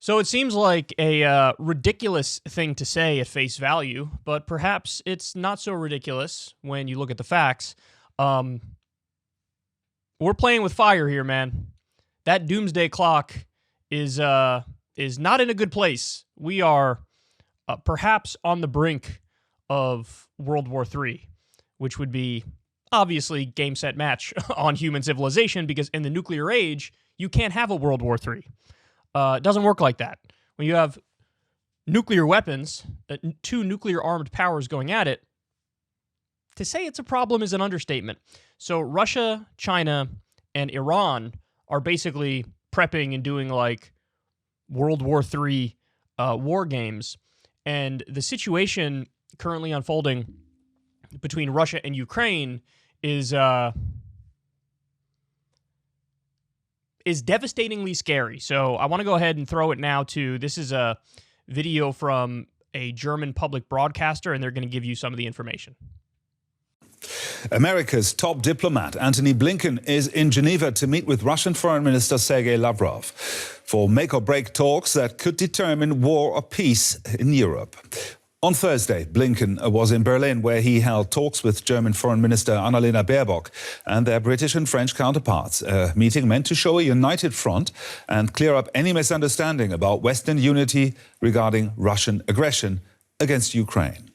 So it seems like a ridiculous thing to say at face value, but perhaps it's not so ridiculous when you look at the facts. Um, we're playing with fire here, man. That doomsday clock is not in a good place. We are perhaps on the brink of World War III, which would be obviously game, set, match on human civilization, because in the nuclear age, you can't have a World War III. It doesn't work like that. When you have nuclear weapons, two nuclear-armed powers going at it, to say it's a problem is an understatement. So Russia, China, and Iran are basically prepping and doing like World War III war games. And the situation currently unfolding between Russia and Ukraine is devastatingly scary. So I want to go ahead and throw it now to, this is a video from a German public broadcaster, and they're going to give you some of the information. America's top diplomat, Antony Blinken, is in Geneva to meet with Russian Foreign Minister Sergei Lavrov for make-or-break talks that could determine war or peace in Europe. On Thursday, Blinken was in Berlin, where he held talks with German Foreign Minister Annalena Baerbock and their British and French counterparts, a meeting meant to show a united front and clear up any misunderstanding about Western unity regarding Russian aggression against Ukraine.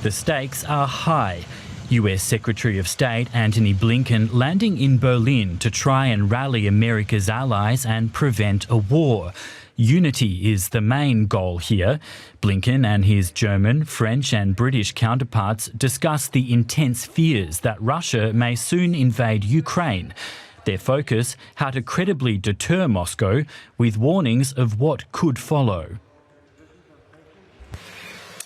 The stakes are high. US Secretary of State Antony Blinken landing in Berlin to try and rally America's allies and prevent a war. Unity is the main goal here. Blinken and his German, French and British counterparts discuss the intense fears that Russia may soon invade Ukraine. Their focus, how to credibly deter Moscow, with warnings of what could follow.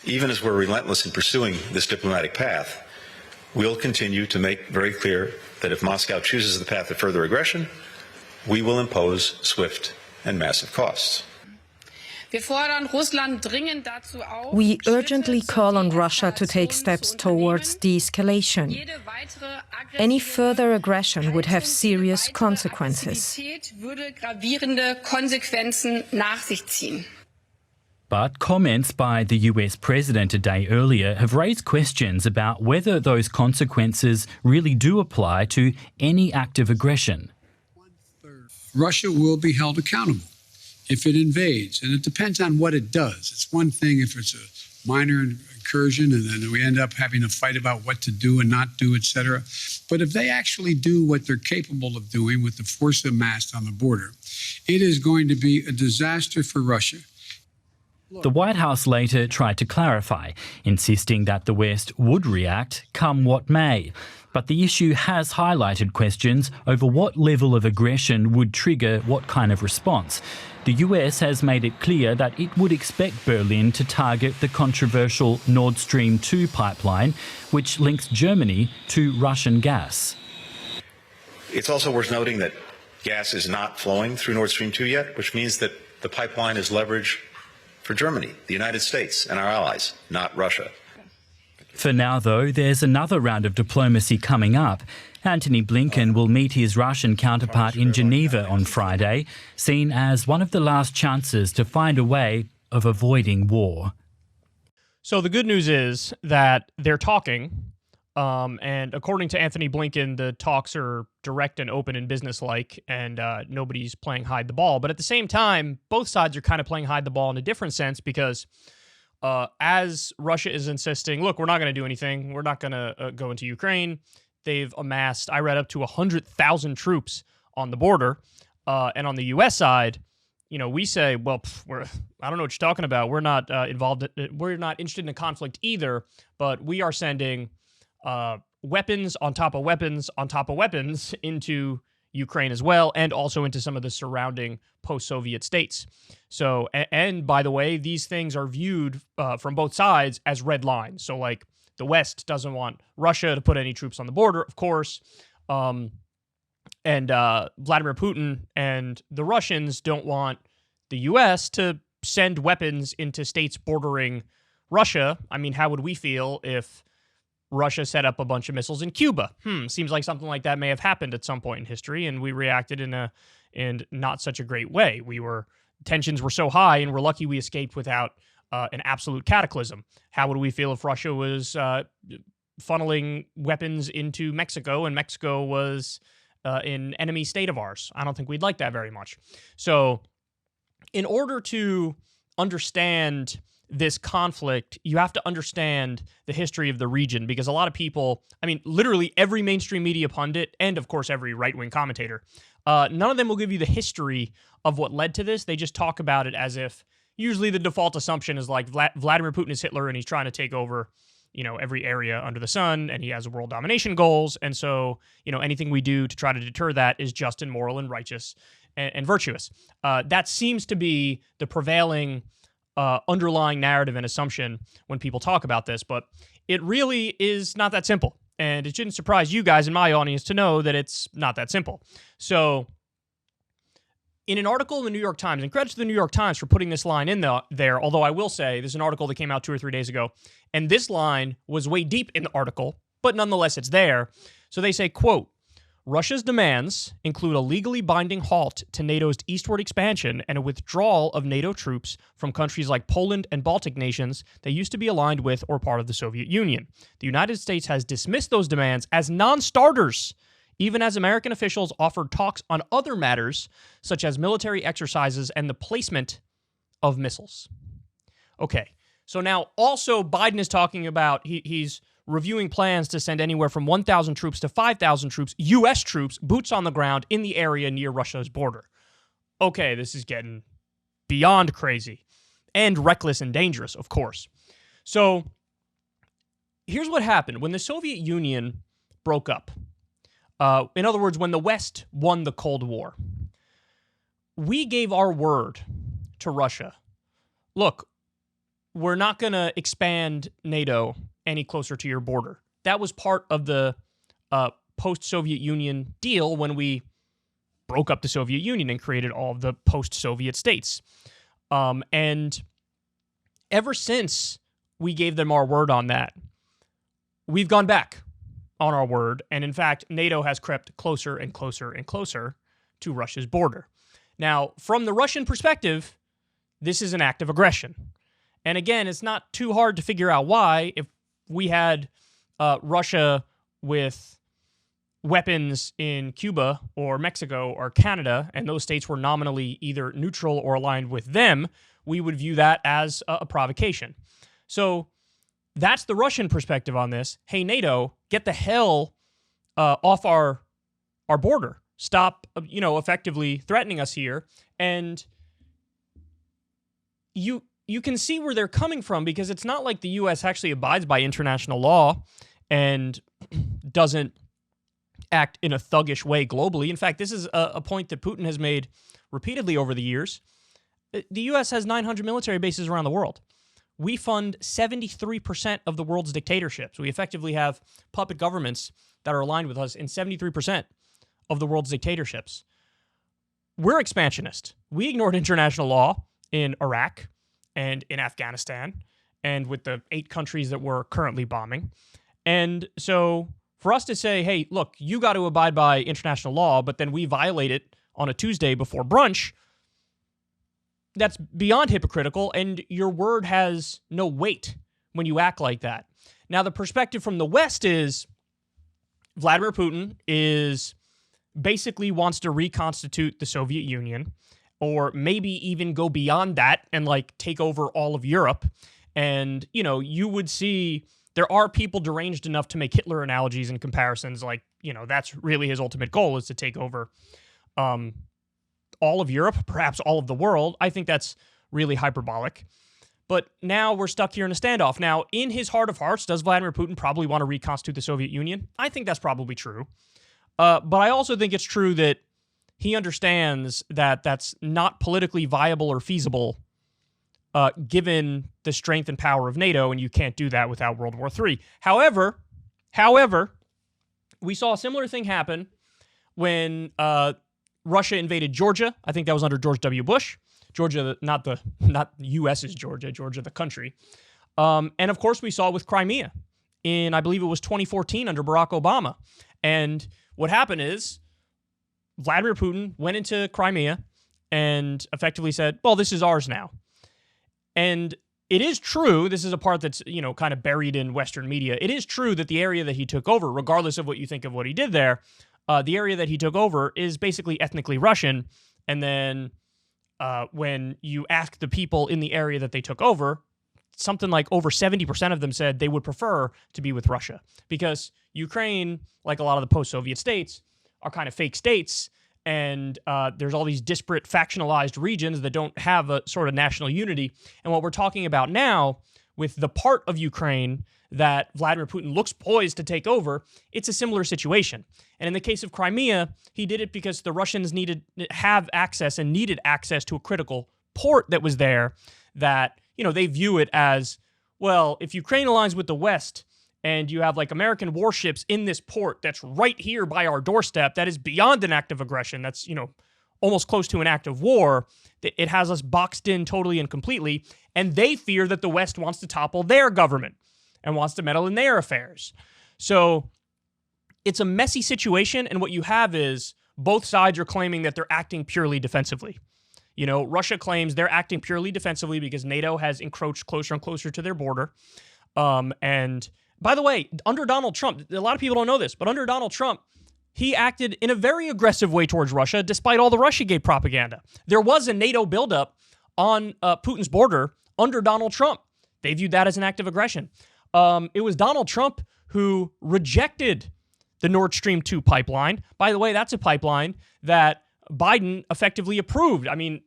Even as we're relentless in pursuing this diplomatic path, we'll continue to make very clear that if Moscow chooses the path of further aggression, we will impose swift and massive costs. We urgently call on Russia to take steps towards de-escalation. Any further aggression would have serious consequences. But comments by the US president a day earlier have raised questions about whether those consequences really do apply to any act of aggression. Russia will be held accountable if it invades, and it depends on what it does. It's one thing if it's a minor incursion and then we end up having a fight about what to do and not do, etc. But if they actually do what they're capable of doing with the force amassed on the border, it is going to be a disaster for Russia. The White House later tried to clarify, insisting that the West would react come what may. But the issue has highlighted questions over what level of aggression would trigger what kind of response. The US has made it clear that it would expect Berlin to target the controversial Nord Stream 2 pipeline, which links Germany to Russian gas. It's also worth noting that gas is not flowing through Nord Stream 2 yet, which means that the pipeline is leverage for Germany, the United States, and our allies, not Russia. For now, though, there's another round of diplomacy coming up. Antony Blinken will meet his Russian counterpart in Geneva on Friday, seen as one of the last chances to find a way of avoiding war. So the good news is that they're talking, and according to Antony Blinken, the talks are direct and open and businesslike, and nobody's playing hide the ball. But at the same time, both sides are kind of playing hide the ball in a different sense, because as Russia is insisting, look, we're not going to do anything. We're not going to go into Ukraine. They've amassed, I read, up to 100,000 troops on the border. And on the U.S. side, you know, we say, well, I don't know what you're talking about. We're not involved. We're not interested in a conflict either, but we are sending weapons on top of weapons on top of weapons into Ukraine as well, and also into some of the surrounding post-Soviet states. So, and by the way, these things are viewed from both sides as red lines. So, like, the West doesn't want Russia to put any troops on the border, of course, and Vladimir Putin and the Russians don't want the U.S. to send weapons into states bordering Russia. I mean, how would we feel if Russia set up a bunch of missiles in Cuba? Seems like something like that may have happened at some point in history, and we reacted in not such a great way. We were tensions were so high, and we're lucky we escaped without an absolute cataclysm. How would we feel if Russia was funneling weapons into Mexico and Mexico was an enemy state of ours? I don't think we'd like that very much. So in order to understand this conflict, you have to understand the history of the region, because a lot of people, I mean, literally every mainstream media pundit, and of course every right-wing commentator, none of them will give you the history of what led to this. They just talk about it as if usually the default assumption is like Vladimir Putin is Hitler and he's trying to take over, every area under the sun, and he has world domination goals. And so, anything we do to try to deter that is just and moral and righteous and virtuous. That seems to be the prevailing underlying narrative and assumption when people talk about this, but it really is not that simple. And it shouldn't surprise you guys in my audience to know that it's not that simple. So in an article in the New York Times, and credit to the New York Times for putting this line in there, although I will say there's an article that came out 2 or 3 days ago, and this line was way deep in the article, but nonetheless it's there. So they say, quote, Russia's demands include a legally binding halt to NATO's eastward expansion and a withdrawal of NATO troops from countries like Poland and Baltic nations that used to be aligned with or part of the Soviet Union. The United States has dismissed those demands as non-starters, even as American officials offered talks on other matters, such as military exercises and the placement of missiles. Okay, so now also Biden is talking about, he's reviewing plans to send anywhere from 1,000 troops to 5,000 troops, U.S. troops, boots on the ground in the area near Russia's border. Okay, this is getting beyond crazy and reckless and dangerous, of course. So here's what happened. When the Soviet Union broke up, in other words, when the West won the Cold War, we gave our word to Russia. Look, we're not going to expand NATO any closer to your border. That was part of the post-Soviet Union deal when we broke up the Soviet Union and created all of the post-Soviet states. And ever since we gave them our word on that, we've gone back on our word. And in fact, NATO has crept closer and closer and closer to Russia's border. Now, from the Russian perspective, this is an act of aggression. And again, it's not too hard to figure out why. If we had Russia with weapons in Cuba or Mexico or Canada, and those states were nominally either neutral or aligned with them, we would view that as a provocation. So that's the Russian perspective on this. Hey, NATO, get the hell off our border. Stop, effectively threatening us here. And you can see where they're coming from, because it's not like the U.S. actually abides by international law and doesn't act in a thuggish way globally. In fact, this is a point that Putin has made repeatedly over the years. The U.S. has 900 military bases around the world. We fund 73% of the world's dictatorships. We effectively have puppet governments that are aligned with us in 73% of the world's dictatorships. We're expansionist. We ignored international law in Iraq and in Afghanistan, and with the 8 countries that we're currently bombing. And so for us to say, hey, look, you got to abide by international law, but then we violate it on a Tuesday before brunch, that's beyond hypocritical, and your word has no weight when you act like that. Now, the perspective from the West is Vladimir Putin basically wants to reconstitute the Soviet Union, or maybe even go beyond that and take over all of Europe. And, you would see there are people deranged enough to make Hitler analogies and comparisons. That's really his ultimate goal, is to take over all of Europe, perhaps all of the world. I think that's really hyperbolic. But now we're stuck here in a standoff. Now, in his heart of hearts, does Vladimir Putin probably want to reconstitute the Soviet Union? I think that's probably true. But I also think it's true that he understands that that's not politically viable or feasible given the strength and power of NATO, and you can't do that without World War III. However, we saw a similar thing happen when Russia invaded Georgia. I think that was under George W. Bush. Georgia, not U.S.'s Georgia, Georgia the country. And of course, we saw it with Crimea in, I believe it was 2014 under Barack Obama. And what happened is Vladimir Putin went into Crimea and effectively said, well, this is ours now. And it is true, this is a part that's, kind of buried in Western media. It is true that the area that he took over, regardless of what you think of what he did there, the area that he took over is basically ethnically Russian. And then when you ask the people in the area that they took over, something like over 70% of them said they would prefer to be with Russia, because Ukraine, like a lot of the post-Soviet states, are kind of fake states, and there's all these disparate factionalized regions that don't have a sort of national unity. And what we're talking about now with the part of Ukraine that Vladimir Putin looks poised to take over, it's a similar situation. And in the case of Crimea, he did it because the Russians needed access to a critical port that was there that, they view it as, well, if Ukraine aligns with the West and you have like American warships in this port that's right here by our doorstep, that is beyond an act of aggression, that's, almost close to an act of war, it has us boxed in totally and completely, and they fear that the West wants to topple their government and wants to meddle in their affairs. So it's a messy situation, and what you have is both sides are claiming that they're acting purely defensively. Russia claims they're acting purely defensively because NATO has encroached closer and closer to their border. And by the way, under Donald Trump, a lot of people don't know this, but under Donald Trump, he acted in a very aggressive way towards Russia, despite all the Russiagate propaganda. There was a NATO buildup on Putin's border under Donald Trump. They viewed that as an act of aggression. It was Donald Trump who rejected the Nord Stream 2 pipeline. By the way, that's a pipeline that Biden effectively approved. I mean,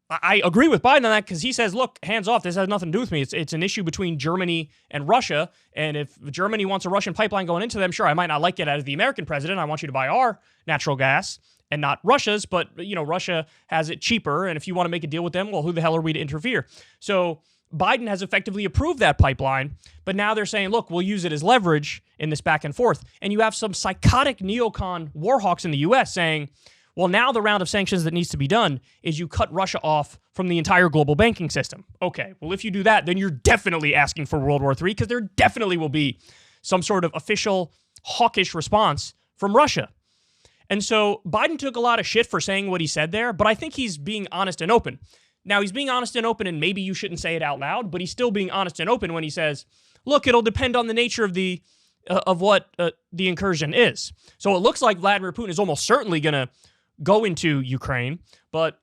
I agree with Biden on that because he says, look, hands off, this has nothing to do with me. It's an issue between Germany and Russia, and if Germany wants a Russian pipeline going into them, sure, I might not like it as the American president. I want you to buy our natural gas and not Russia's, but, Russia has it cheaper, and if you want to make a deal with them, well, who the hell are we to interfere? So Biden has effectively approved that pipeline, but now they're saying, look, we'll use it as leverage in this back and forth. And you have some psychotic neocon warhawks in the U.S. saying, well, now the round of sanctions that needs to be done is you cut Russia off from the entire global banking system. Okay, well, if you do that, then you're definitely asking for World War III, because there definitely will be some sort of official hawkish response from Russia. And so Biden took a lot of shit for saying what he said there, but I think he's being honest and open. Now, he's being honest and open, and maybe you shouldn't say it out loud, but he's still being honest and open when he says, look, it'll depend on the nature of what the incursion is. So it looks like Vladimir Putin is almost certainly going to go into Ukraine, but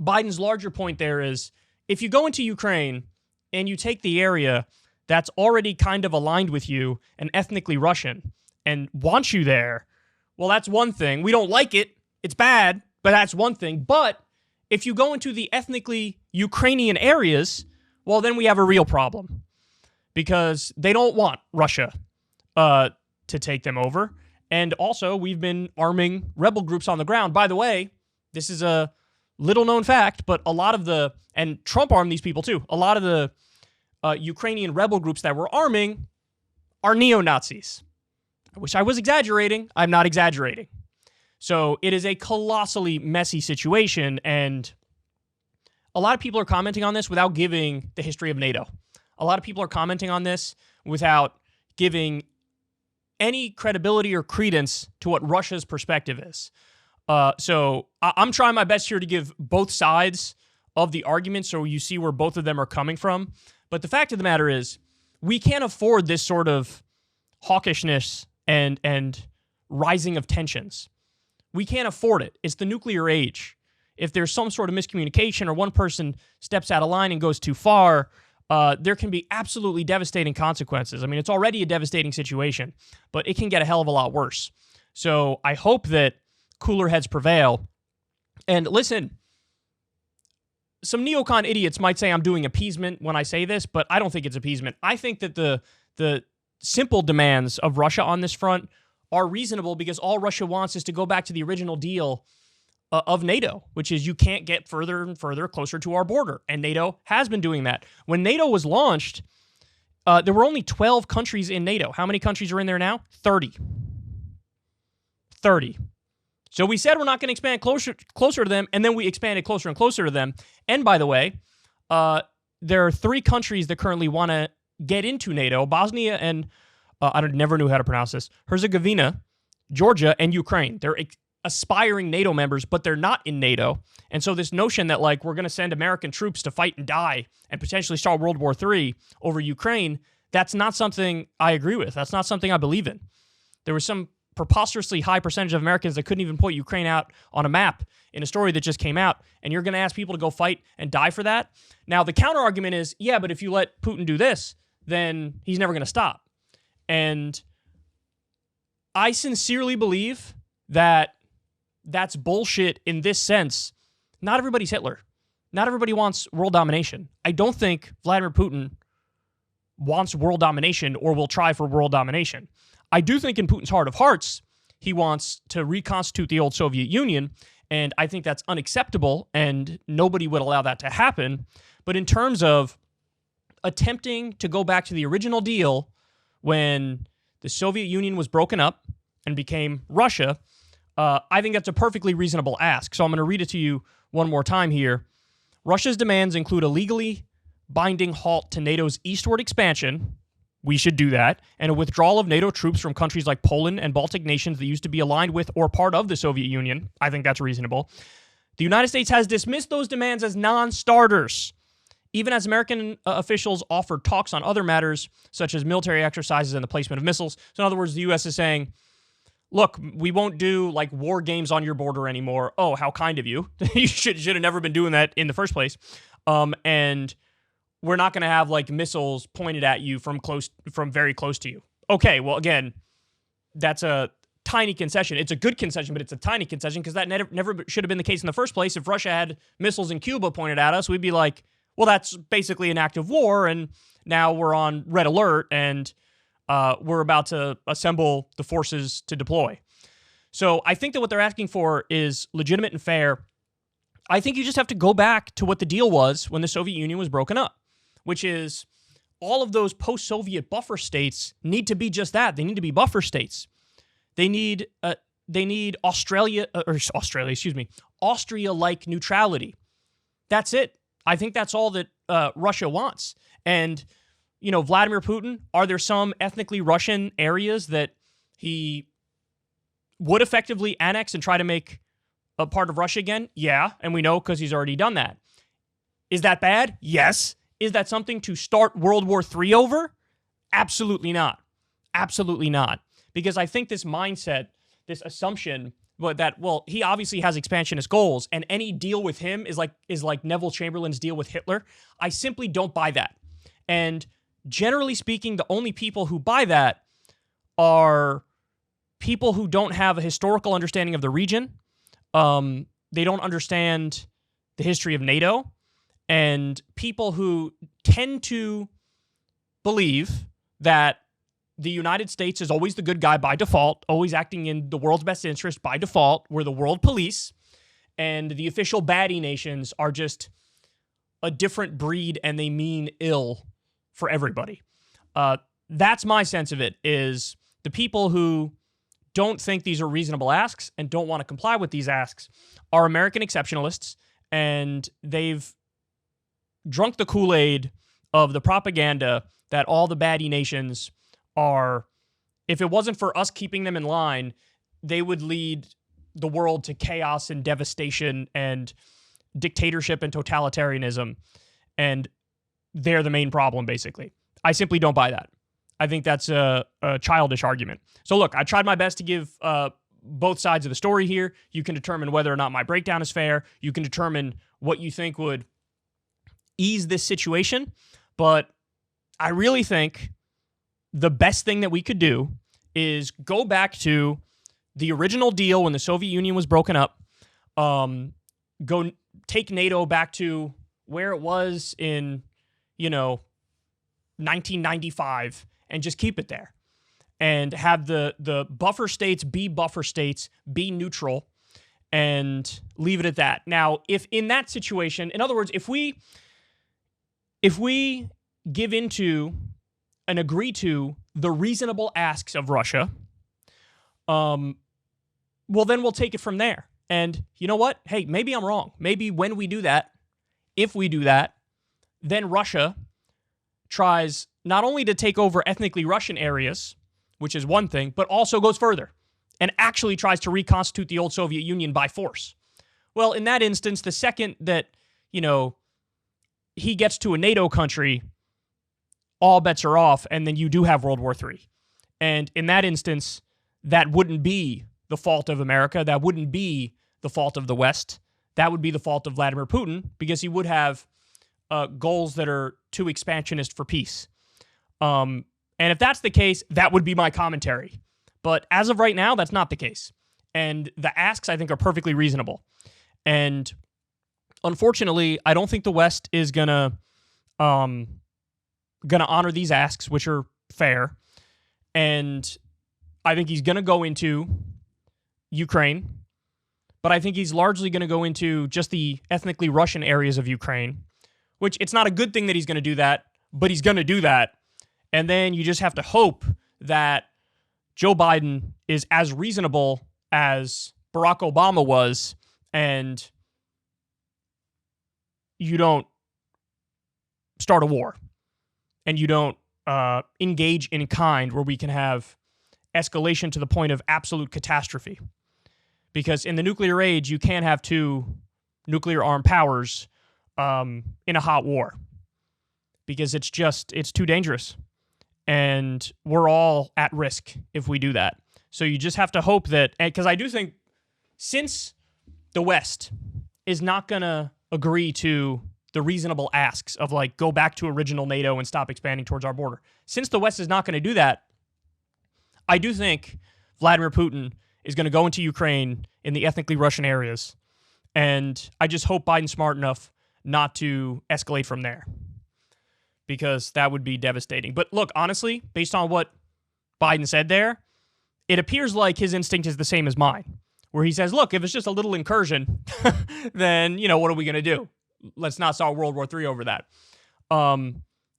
Biden's larger point there is, if you go into Ukraine and you take the area that's already kind of aligned with you and ethnically Russian and wants you there, well, that's one thing. We don't like it. It's bad, but that's one thing. But if you go into the ethnically Ukrainian areas, well, then we have a real problem, because they don't want Russia to take them over. And also, we've been arming rebel groups on the ground. By the way, this is a little-known fact, but a lot of and Trump armed these people too, a lot of the Ukrainian rebel groups that we're arming are neo-Nazis. I wish I was exaggerating. I'm not exaggerating. So it is a colossally messy situation, and a lot of people are commenting on this without giving the history of NATO. A lot of people are commenting on this without giving any credibility or credence to what Russia's perspective is. So I'm trying my best here to give both sides of the argument so you see where both of them are coming from. But the fact of the matter is, we can't afford this sort of hawkishness and rising of tensions. We can't afford it. It's the nuclear age. If there's some sort of miscommunication or one person steps out of line and goes too far, there can be absolutely devastating consequences. I mean, it's already a devastating situation, but it can get a hell of a lot worse. So I hope that cooler heads prevail. And listen, some neocon idiots might say I'm doing appeasement when I say this, but I don't think it's appeasement. I think that the simple demands of Russia on this front are reasonable, because all Russia wants is to go back to the original deal of NATO, which is you can't get further and further closer to our border. And NATO has been doing that. When NATO was launched, there were only 12 countries in NATO. How many countries are in there now? 30. 30. So we said we're not going to expand closer to them, and then we expanded closer and closer to them. And by the way, there are 3 countries that currently want to get into NATO: Bosnia and, I never knew how to pronounce this, Herzegovina, Georgia, and Ukraine. They're aspiring NATO members, but they're not in NATO. And so this notion that, like, we're going to send American troops to fight and die and potentially start World War III over Ukraine, that's not something I agree with. That's not something I believe in. There was some preposterously high percentage of Americans that couldn't even point Ukraine out on a map in a story that just came out, and you're going to ask people to go fight and die for that? Now, the counter argument is, yeah, but if you let Putin do this, then he's never going to stop. And I sincerely believe that that's bullshit in this sense. Not everybody's Hitler. Not everybody wants world domination. I don't think Vladimir Putin wants world domination or will try for world domination. I do think in Putin's heart of hearts, he wants to reconstitute the old Soviet Union, and I think that's unacceptable, and nobody would allow that to happen. But in terms of attempting to go back to the original deal when the Soviet Union was broken up and became Russia, I think that's a perfectly reasonable ask. So I'm going to read it to you one more time here. Russia's demands include a legally binding halt to NATO's eastward expansion. We should do that. And a withdrawal of NATO troops from countries like Poland and Baltic nations that used to be aligned with or part of the Soviet Union. I think that's reasonable. The United States has dismissed those demands as non-starters, even as American officials offered talks on other matters, such as military exercises and the placement of missiles. So in other words, the U.S. is saying, look, we won't do like war games on your border anymore. Oh, how kind of you. You should have never been doing that in the first place. And we're not going to have like missiles pointed at you from very close to you. Okay, well, again, that's a tiny concession. It's a good concession, but it's a tiny concession because that never should have been the case in the first place. If Russia had missiles in Cuba pointed at us, we'd be like, well, that's basically an act of war, and now we're on red alert, and we're about to assemble the forces to deploy. So I think that what they're asking for is legitimate and fair. I think you just have to go back to what the deal was when the Soviet Union was broken up, which is all of those post-Soviet buffer states need to be just that. They need to be buffer states. They need Austria-like neutrality. That's it. I think that's all that Russia wants. And, you know, Vladimir Putin, are there some ethnically Russian areas that he would effectively annex and try to make a part of Russia again? Yeah, and we know because he's already done that. Is that bad? Yes. Is that something to start World War III over? Absolutely not. Absolutely not. Because I think this mindset, this assumption that, well, he obviously has expansionist goals, and any deal with him is like Neville Chamberlain's deal with Hitler. I simply don't buy that. And generally speaking, the only people who buy that are people who don't have a historical understanding of the region. They don't understand the history of NATO, and people who tend to believe that the United States is always the good guy by default, always acting in the world's best interest by default. We're the world police, and the official baddie nations are just a different breed, and they mean ill for everybody. That's my sense of it, is the people who don't think these are reasonable asks and don't want to comply with these asks are American exceptionalists, and they've drunk the Kool-Aid of the propaganda that all the baddie nations are, if it wasn't for us keeping them in line, they would lead the world to chaos and devastation and dictatorship and totalitarianism, and they're the main problem, basically. I simply don't buy that. I think that's a childish argument. So look, I tried my best to give both sides of the story here. You can determine whether or not my breakdown is fair. You can determine what you think would ease this situation. But I really think the best thing that we could do is go back to the original deal when the Soviet Union was broken up, go take NATO back to where it was in, 1995, and just keep it there. And have the buffer states, be neutral, and leave it at that. Now, if in that situation, in other words, if we give into and agree to the reasonable asks of Russia, well, then we'll take it from there. And you know what? Hey, maybe I'm wrong. Maybe when we do that, if we do that, then Russia tries not only to take over ethnically Russian areas, which is one thing, but also goes further and actually tries to reconstitute the old Soviet Union by force. Well, in that instance, the second that, he gets to a NATO country, all bets are off, and then you do have World War III. And in that instance, that wouldn't be the fault of America. That wouldn't be the fault of the West. That would be the fault of Vladimir Putin, because he would have goals that are too expansionist for peace. And if that's the case, that would be my commentary. But as of right now, that's not the case. And the asks, I think, are perfectly reasonable. And unfortunately, I don't think the West is gonna honor these asks, which are fair. And I think he's gonna go into Ukraine, but I think he's largely gonna go into just the ethnically Russian areas of Ukraine, which it's not a good thing that he's gonna do that, but he's gonna do that. And then you just have to hope that Joe Biden is as reasonable as Barack Obama was, and you don't start a war, and you don't engage in kind where we can have escalation to the point of absolute catastrophe. Because in the nuclear age, you can't have two nuclear armed powers in a hot war, because it's too dangerous. And we're all at risk if we do that. So you just have to hope that, because I do think, since the West is not going to agree to the reasonable asks of, like, go back to original NATO and stop expanding towards our border, since the West is not going to do that, I do think Vladimir Putin is going to go into Ukraine in the ethnically Russian areas. And I just hope Biden's smart enough not to escalate from there, because that would be devastating. But look, honestly, based on what Biden said there, it appears like his instinct is the same as mine, where he says, look, if it's just a little incursion, then, what are we going to do? Let's not start World War III over that.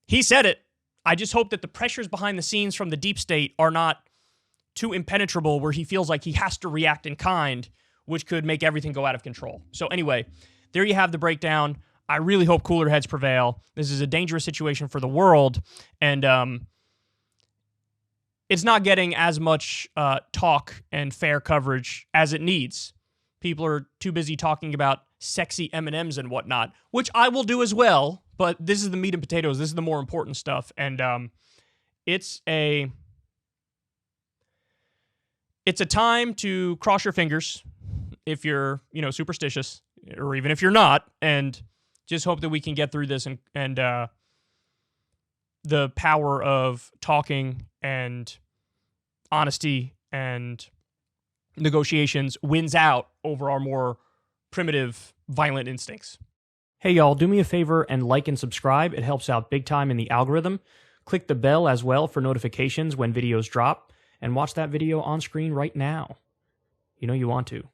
He said it. I just hope that the pressures behind the scenes from the deep state are not too impenetrable, where he feels like he has to react in kind, which could make everything go out of control. So anyway, there you have the breakdown. I really hope cooler heads prevail. This is a dangerous situation for the world, and it's not getting as much talk and fair coverage as it needs. People are too busy talking about sexy M&Ms and whatnot, which I will do as well, but this is the meat and potatoes. This is the more important stuff, and it's a time to cross your fingers if you're, superstitious, or even if you're not, and just hope that we can get through this, and the power of talking and honesty and negotiations wins out over our more primitive, violent instincts. Hey, y'all, do me a favor and like and subscribe. It helps out big time in the algorithm. Click the bell as well for notifications when videos drop, and watch that video on screen right now. You know you want to.